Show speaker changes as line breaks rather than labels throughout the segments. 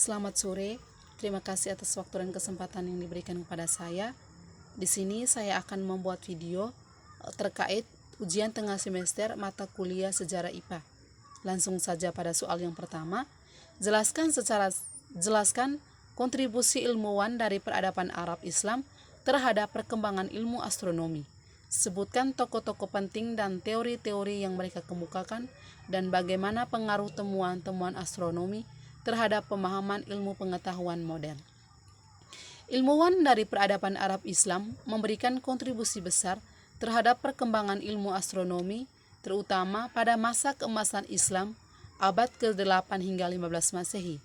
Selamat sore. Terima kasih atas waktu dan kesempatan yang diberikan kepada saya. Di sini saya akan membuat video terkait ujian tengah semester mata kuliah Sejarah IPA. Langsung saja pada soal yang pertama. Jelaskan kontribusi ilmuwan dari peradaban Arab Islam terhadap perkembangan ilmu astronomi. Sebutkan tokoh-tokoh penting dan teori-teori yang mereka kemukakan dan bagaimana pengaruh temuan-temuan astronomi terhadap pemahaman ilmu pengetahuan modern. Ilmuwan dari peradaban Arab Islam memberikan kontribusi besar terhadap perkembangan ilmu astronomi, terutama pada masa keemasan Islam abad ke-8 hingga 15 Masehi.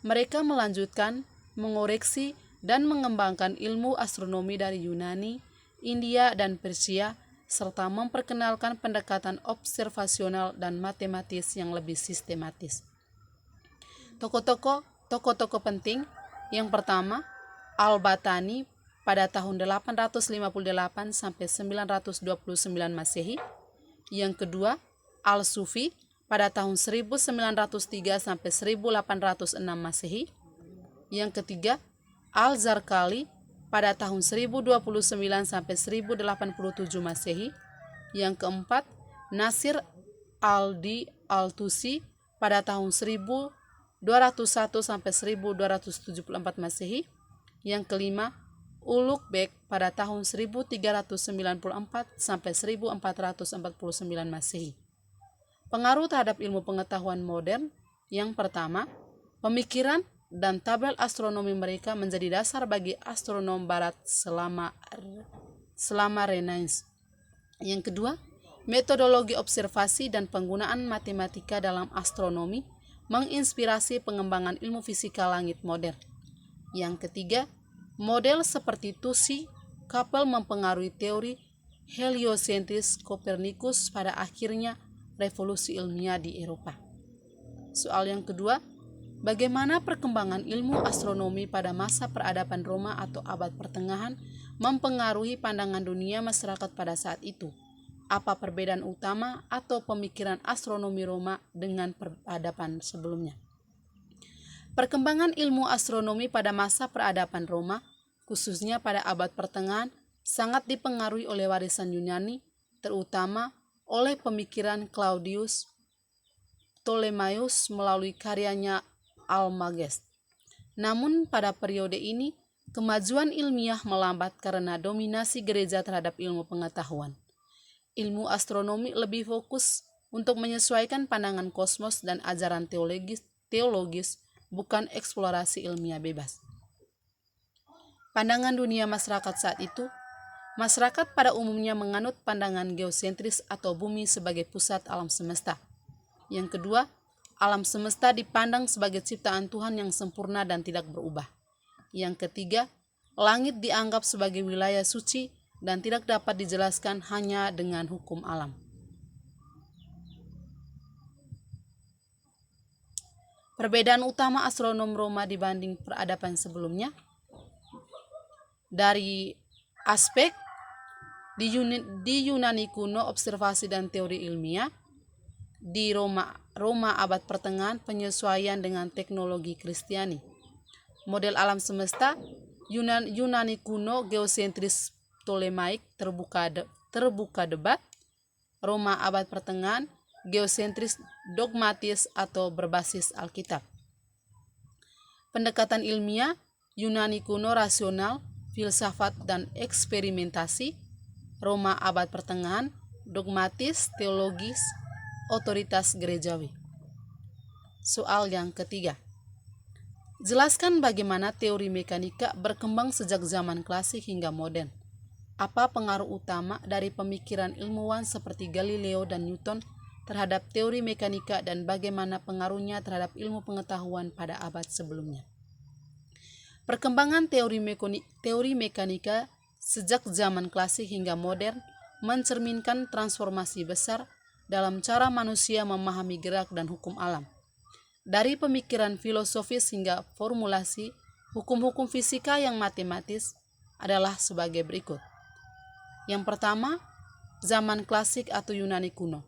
Mereka melanjutkan, mengoreksi, dan mengembangkan ilmu astronomi dari Yunani, India, dan Persia, serta memperkenalkan pendekatan observasional dan matematis yang lebih sistematis. Tokoh-tokoh penting. Yang pertama, Al-Batani pada tahun 858 sampai 929 Masehi. Yang kedua, Al-Sufi pada tahun 1903 sampai 1806 Masehi. Yang ketiga, Al-Zarqali pada tahun 1029 sampai 1087 Masehi. Yang keempat, Nasir al-Tusi pada tahun 1201 sampai 1274 Masehi. Yang kelima, Ulugh Beg pada tahun 1394 sampai 1449 Masehi. Pengaruh terhadap ilmu pengetahuan modern. Yang pertama, pemikiran dan tabel astronomi mereka menjadi dasar bagi astronom barat selama Renaissance. Yang kedua, metodologi observasi dan penggunaan matematika dalam astronomi menginspirasi pengembangan ilmu fisika langit modern. Yang ketiga, model seperti Tusi, Kapel mempengaruhi teori heliosentris Kopernikus pada akhirnya revolusi ilmiah di Eropa. Soal yang kedua, bagaimana perkembangan ilmu astronomi pada masa peradaban Roma atau abad pertengahan mempengaruhi pandangan dunia masyarakat pada saat itu? Apa perbedaan utama atau pemikiran astronomi Roma dengan peradaban sebelumnya? Perkembangan ilmu astronomi pada masa peradaban Roma, khususnya pada abad pertengahan, sangat dipengaruhi oleh warisan Yunani, terutama oleh pemikiran Claudius Ptolemaios melalui karyanya Almagest. Namun pada periode ini, kemajuan ilmiah melambat karena dominasi gereja terhadap ilmu pengetahuan. Ilmu astronomi lebih fokus untuk menyesuaikan pandangan kosmos dan ajaran teologis, bukan eksplorasi ilmiah bebas. Pandangan dunia masyarakat saat itu, masyarakat pada umumnya menganut pandangan geosentris atau bumi sebagai pusat alam semesta. Yang kedua, alam semesta dipandang sebagai ciptaan Tuhan yang sempurna dan tidak berubah. Yang ketiga, langit dianggap sebagai wilayah suci dan tidak dapat dijelaskan hanya dengan hukum alam. Perbedaan utama astronom Roma dibanding peradaban sebelumnya. Dari aspek di Yunani kuno observasi dan teori ilmiah, di Roma abad pertengahan penyesuaian dengan teknologi Kristiani. Model alam semesta Yunani kuno geosentris Ptolemaik terbuka debat. Roma abad pertengahan geosentris dogmatis atau berbasis Alkitab. Pendekatan ilmiah Yunani kuno rasional, filsafat dan eksperimentasi. Roma abad pertengahan dogmatis, teologis, otoritas gerejawi. Soal yang ketiga. Jelaskan bagaimana teori mekanika berkembang sejak zaman klasik hingga modern. Apa pengaruh utama dari pemikiran ilmuwan seperti Galileo dan Newton terhadap teori mekanika dan bagaimana pengaruhnya terhadap ilmu pengetahuan pada abad sebelumnya? Perkembangan teori mekanika sejak zaman klasik hingga modern mencerminkan transformasi besar dalam cara manusia memahami gerak dan hukum alam. Dari pemikiran filosofis hingga formulasi, hukum-hukum fisika yang matematis adalah sebagai berikut. Yang pertama, zaman klasik atau Yunani kuno.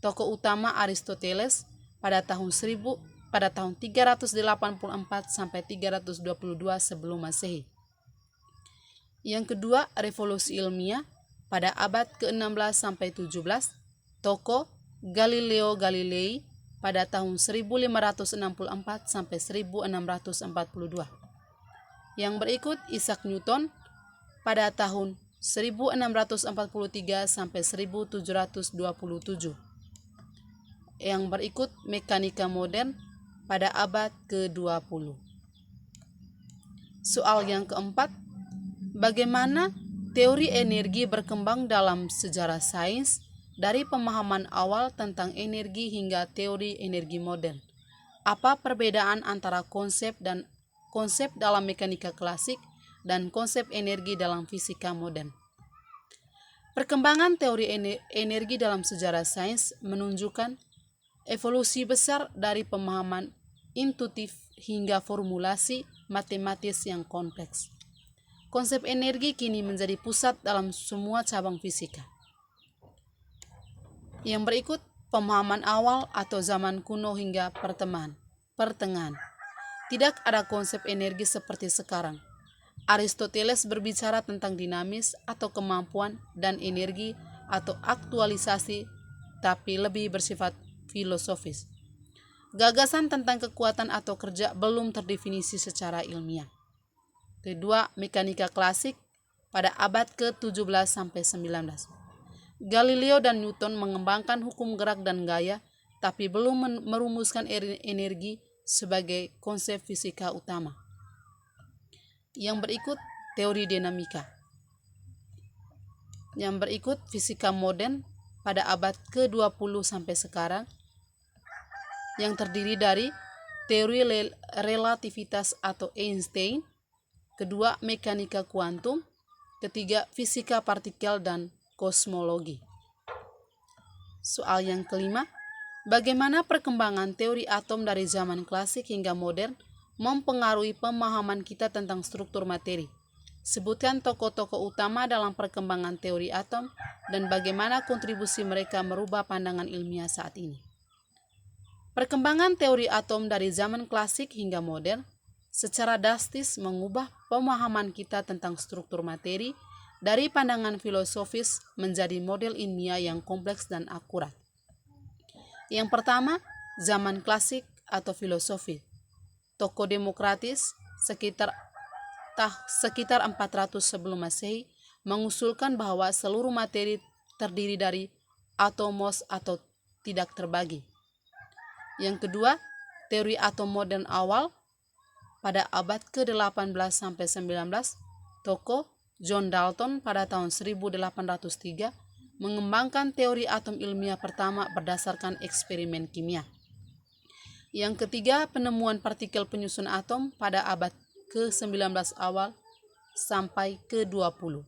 Tokoh utama Aristoteles pada tahun pada tahun 384 sampai 322 sebelum Masehi. Yang kedua, revolusi ilmiah pada abad ke-16 sampai 17, tokoh Galileo Galilei pada tahun 1564 sampai 1642. Yang berikut Isaac Newton pada tahun 1643 sampai 1727. Yang berikut mekanika modern pada abad ke-20. Soal yang keempat, bagaimana teori energi berkembang dalam sejarah sains dari pemahaman awal tentang energi hingga teori energi modern? Apa perbedaan antara konsep dalam mekanika klasik dan konsep energi dalam fisika modern? Perkembangan teori energi dalam sejarah sains menunjukkan evolusi besar dari pemahaman intuitif hingga formulasi matematis yang kompleks. Konsep energi kini menjadi pusat dalam semua cabang fisika. Yang berikut pemahaman awal atau zaman kuno hingga pertengahan. Tidak ada konsep energi seperti sekarang. Aristoteles berbicara tentang dinamis atau kemampuan dan energi atau aktualisasi, tapi lebih bersifat filosofis. Gagasan tentang kekuatan atau kerja belum terdefinisi secara ilmiah. Kedua, mekanika klasik pada abad ke-17 sampai 19. Galileo dan Newton mengembangkan hukum gerak dan gaya, tapi belum merumuskan energi sebagai konsep fisika utama. Yang berikut teori dinamika. Yang berikut fisika modern pada abad ke-20 sampai sekarang, yang terdiri dari teori relativitas atau Einstein, kedua mekanika kuantum, ketiga fisika partikel dan kosmologi. Soal yang kelima, bagaimana perkembangan teori atom dari zaman klasik hingga modern mempengaruhi pemahaman kita tentang struktur materi? Sebutkan tokoh-tokoh utama dalam perkembangan teori atom dan bagaimana kontribusi mereka merubah pandangan ilmiah saat ini. Perkembangan teori atom dari zaman klasik hingga modern secara drastis mengubah pemahaman kita tentang struktur materi dari pandangan filosofis menjadi model ilmiah yang kompleks dan akurat. Yang pertama, zaman klasik atau filosofi. Tokoh demokratis sekitar 400 sebelum Masehi mengusulkan bahwa seluruh materi terdiri dari atomos atau tidak terbagi. Yang kedua, teori atom modern awal pada abad ke-18 sampai 19, tokoh John Dalton pada tahun 1803 mengembangkan teori atom ilmiah pertama berdasarkan eksperimen kimia. Yang ketiga, penemuan partikel penyusun atom pada abad ke-19 awal sampai ke-20.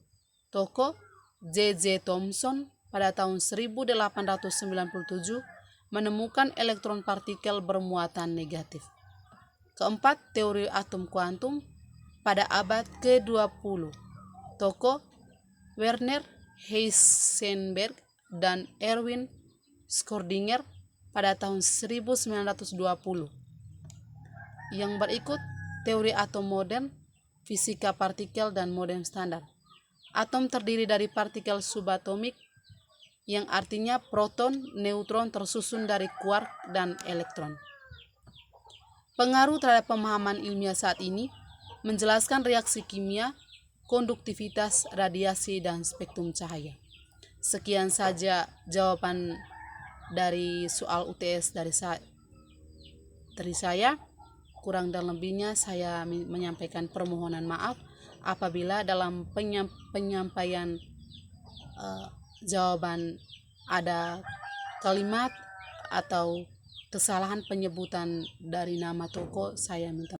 Tokoh J.J. Thomson pada tahun 1897 menemukan elektron partikel bermuatan negatif. Keempat, teori atom kuantum pada abad ke-20. Tokoh Werner Heisenberg dan Erwin Schrödinger pada tahun 1920. Yang berikut teori atom modern, fisika partikel dan modern standar. Atom terdiri dari partikel subatomik, yang artinya proton, neutron tersusun dari quark dan elektron. Pengaruh terhadap pemahaman ilmiah saat ini menjelaskan reaksi kimia, konduktivitas, radiasi, dan spektrum cahaya. Sekian saja jawaban dari soal UTS dari saya. Kurang dan lebihnya saya menyampaikan permohonan maaf apabila dalam penyampaian jawaban ada kalimat atau kesalahan penyebutan dari nama tokoh, saya minta